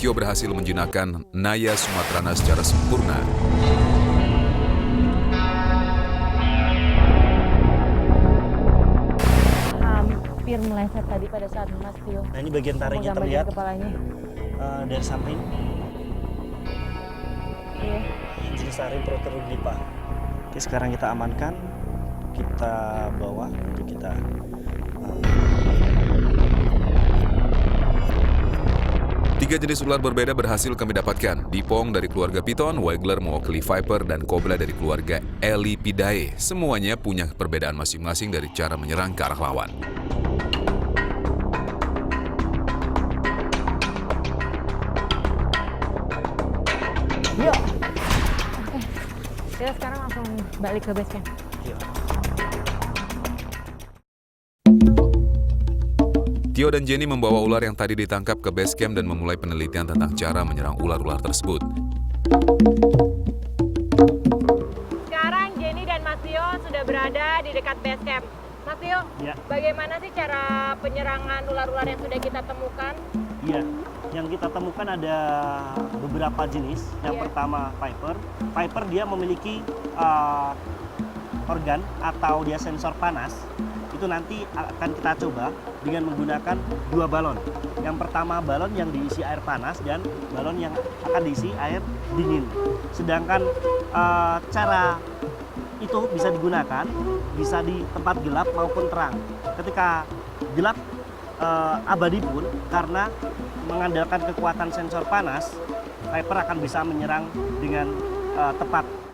Tio berhasil menjinakkan Naya Sumatrana secara sempurna. Hampir meleset tadi pada saat Mas Tio. Nah, ini bagian taringnya memegang terlihat kepalanya. dari samping. Iya. Jenis taring Proteroglipa. Oke, sekarang kita amankan, kita bawa untuk kita. Tiga jenis ular berbeda berhasil kami dapatkan. Dipong dari keluarga Python, Waggler mewakili Viper, dan Cobra dari keluarga Elypidae. Semuanya punya perbedaan masing-masing dari cara menyerang ke arah lawan. Yuk. Oke. Kita sekarang langsung balik ke base camp. Iya. Tio dan Jenny membawa ular yang tadi ditangkap ke base camp dan memulai penelitian tentang cara menyerang ular-ular tersebut. Sekarang Jenny dan Mas Tio sudah berada di dekat base camp. Mas Tio, Ya. bagaimana sih cara penyerangan ular-ular yang sudah kita temukan? Iya, yang kita temukan ada beberapa jenis. Yang Iya. pertama Viper. Viper dia memiliki organ atau dia sensor panas. Itu nanti akan kita coba dengan menggunakan dua balon. Yang pertama balon yang diisi air panas dan balon yang akan diisi air dingin. Sedangkan cara itu bisa digunakan bisa di tempat gelap maupun terang. Ketika gelap abadi pun karena mengandalkan kekuatan sensor panas, Viper akan bisa menyerang dengan tepat.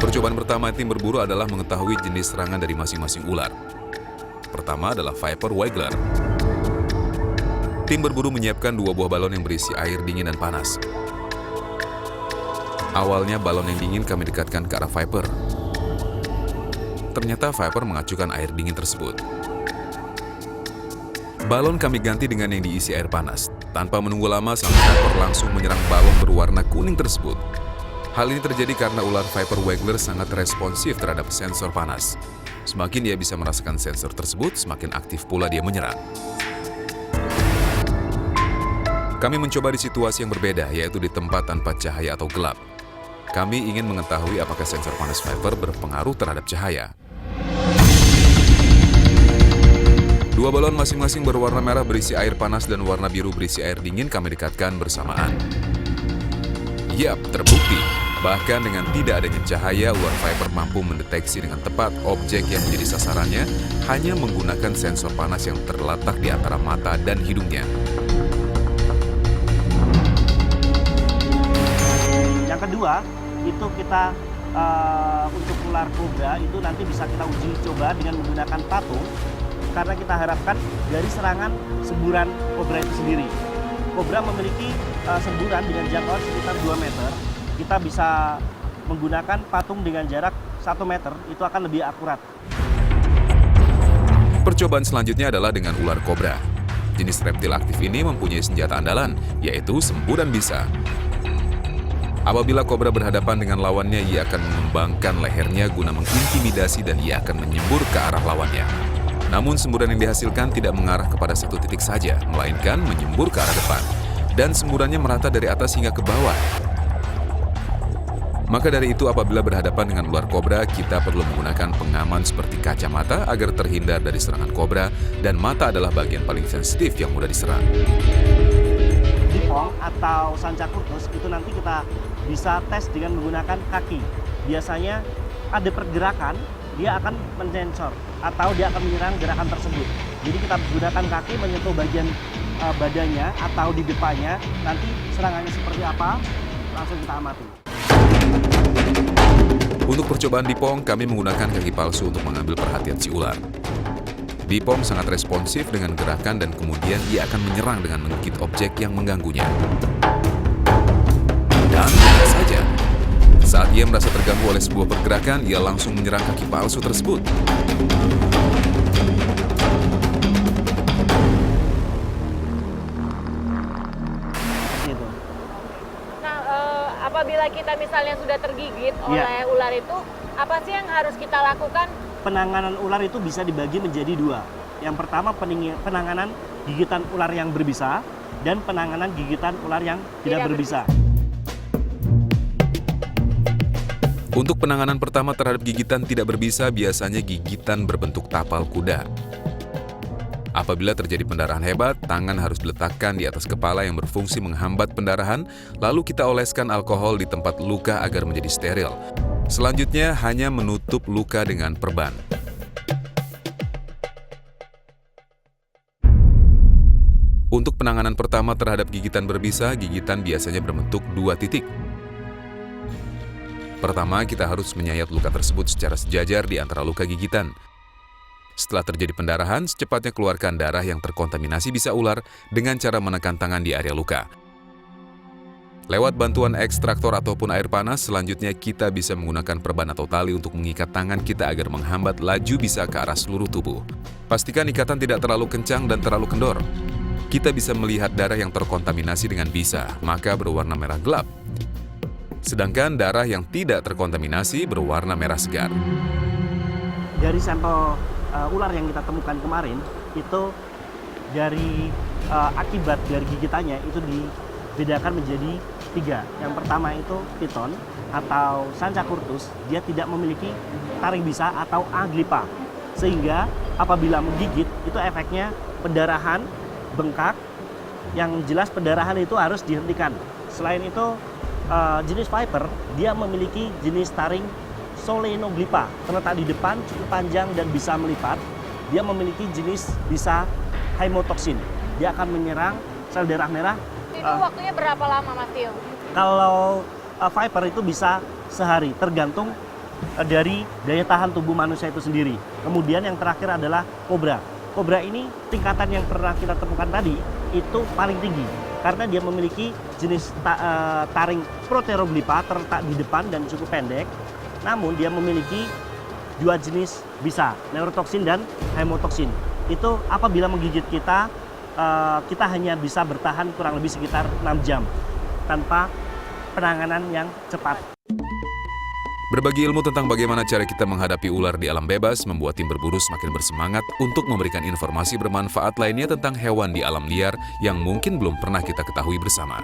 Percobaan pertama tim berburu adalah mengetahui jenis serangan dari masing-masing ular. Pertama adalah Viper Waggler. Tim berburu menyiapkan dua buah balon yang berisi air dingin dan panas. Awalnya balon yang dingin kami dekatkan ke arah Viper. Ternyata Viper mengacukan air dingin tersebut. Balon kami ganti dengan yang diisi air panas. Tanpa menunggu lama, sang Viper langsung menyerang balon berwarna kuning tersebut. Hal ini terjadi karena ular Viper Waggler sangat responsif terhadap sensor panas. Semakin dia bisa merasakan sensor tersebut, semakin aktif pula dia menyerang. Kami mencoba di situasi yang berbeda, yaitu di tempat tanpa cahaya atau gelap. Kami ingin mengetahui apakah sensor panas Viper berpengaruh terhadap cahaya. Dua balon masing-masing berwarna merah berisi air panas dan warna biru berisi air dingin kami dekatkan bersamaan. Yap, terbukti. Bahkan dengan tidak adanya cahaya, ular Viper mampu mendeteksi dengan tepat objek yang menjadi sasarannya hanya menggunakan sensor panas yang terletak di antara mata dan hidungnya. Yang kedua, itu kita untuk ular kobra itu nanti bisa kita uji coba dengan menggunakan patung karena kita harapkan dari serangan semburan kobra itu sendiri. Kobra memiliki semburan dengan jangkauan sekitar 2 meter. Kita bisa menggunakan patung dengan jarak 1 meter, itu akan lebih akurat. Percobaan selanjutnya adalah dengan ular kobra. Jenis reptil aktif ini mempunyai senjata andalan, yaitu semburan bisa. Apabila kobra berhadapan dengan lawannya, ia akan mengembangkan lehernya guna mengintimidasi dan ia akan menyembur ke arah lawannya. Namun semburan yang dihasilkan tidak mengarah kepada satu titik saja, melainkan menyembur ke arah depan. Dan semburannya merata dari atas hingga ke bawah. Maka dari itu apabila berhadapan dengan ular kobra, kita perlu menggunakan pengaman seperti kacamata agar terhindar dari serangan kobra, dan mata adalah bagian paling sensitif yang mudah diserang. Dipong atau Sancakurtus itu nanti kita bisa tes dengan menggunakan kaki. Biasanya ada pergerakan, dia akan mensensor atau dia akan menyerang gerakan tersebut. Jadi kita menggunakan kaki menyentuh bagian badannya atau di depannya, nanti serangannya seperti apa, langsung kita amati. Untuk percobaan Dipong, kami menggunakan kaki palsu untuk mengambil perhatian si ular. Dipong sangat responsif dengan gerakan dan kemudian ia akan menyerang dengan mengikut objek yang mengganggunya. Dan benar saja, saat ia merasa terganggu oleh sebuah pergerakan, ia langsung menyerang kaki palsu tersebut. Gitu. Nah, apabila kita misalnya sudah tergigit oleh ular itu, apa sih yang harus kita lakukan? Penanganan ular itu bisa dibagi menjadi dua. Yang pertama penanganan gigitan ular yang berbisa. dan penanganan gigitan ular yang tidak berbisa. Untuk penanganan pertama terhadap gigitan tidak berbisa, biasanya gigitan berbentuk tapal kuda. Apabila terjadi pendarahan hebat, tangan harus diletakkan di atas kepala yang berfungsi menghambat pendarahan, lalu kita oleskan alkohol di tempat luka agar menjadi steril. Selanjutnya, hanya menutup luka dengan perban. Untuk penanganan pertama terhadap gigitan berbisa, gigitan biasanya berbentuk 2 titik. Pertama, kita harus menyayat luka tersebut secara sejajar di antara luka gigitan. Setelah terjadi pendarahan, secepatnya keluarkan darah yang terkontaminasi bisa ular dengan cara menekan tangan di area luka. Lewat bantuan ekstraktor ataupun air panas, selanjutnya kita bisa menggunakan perban atau tali untuk mengikat tangan kita agar menghambat laju bisa ke arah seluruh tubuh. Pastikan ikatan tidak terlalu kencang dan terlalu kendor. Kita bisa melihat darah yang terkontaminasi dengan bisa, maka berwarna merah gelap. Sedangkan darah yang tidak terkontaminasi berwarna merah segar. Dari sampel ular yang kita temukan kemarin, itu dari akibat dari gigitannya itu dibedakan menjadi 3. Yang pertama itu piton atau Sancacurtus, dia tidak memiliki taring bisa atau aglipa, sehingga apabila menggigit itu efeknya pendarahan, bengkak, yang jelas pendarahan itu harus dihentikan. Selain itu jenis Viper, dia memiliki jenis taring Solenoglipa, terletak di depan, cukup panjang dan bisa melipat. Dia memiliki jenis bisa hemotoxin. Dia akan menyerang sel darah merah. Itu waktunya berapa lama, Mas Tio? Kalau Viper itu bisa sehari, tergantung dari daya tahan tubuh manusia itu sendiri. Kemudian yang terakhir adalah Cobra. Cobra ini tingkatan yang pernah kita temukan tadi itu paling tinggi karena dia memiliki jenis taring Proteroglipa terletak di depan dan cukup pendek. Namun dia memiliki 2 jenis bisa, neurotoxin dan hemotoxin. Itu apabila menggigit kita, kita hanya bisa bertahan kurang lebih sekitar 6 jam tanpa penanganan yang cepat. Berbagi ilmu tentang bagaimana cara kita menghadapi ular di alam bebas membuat tim berburu semakin bersemangat untuk memberikan informasi bermanfaat lainnya tentang hewan di alam liar yang mungkin belum pernah kita ketahui bersama.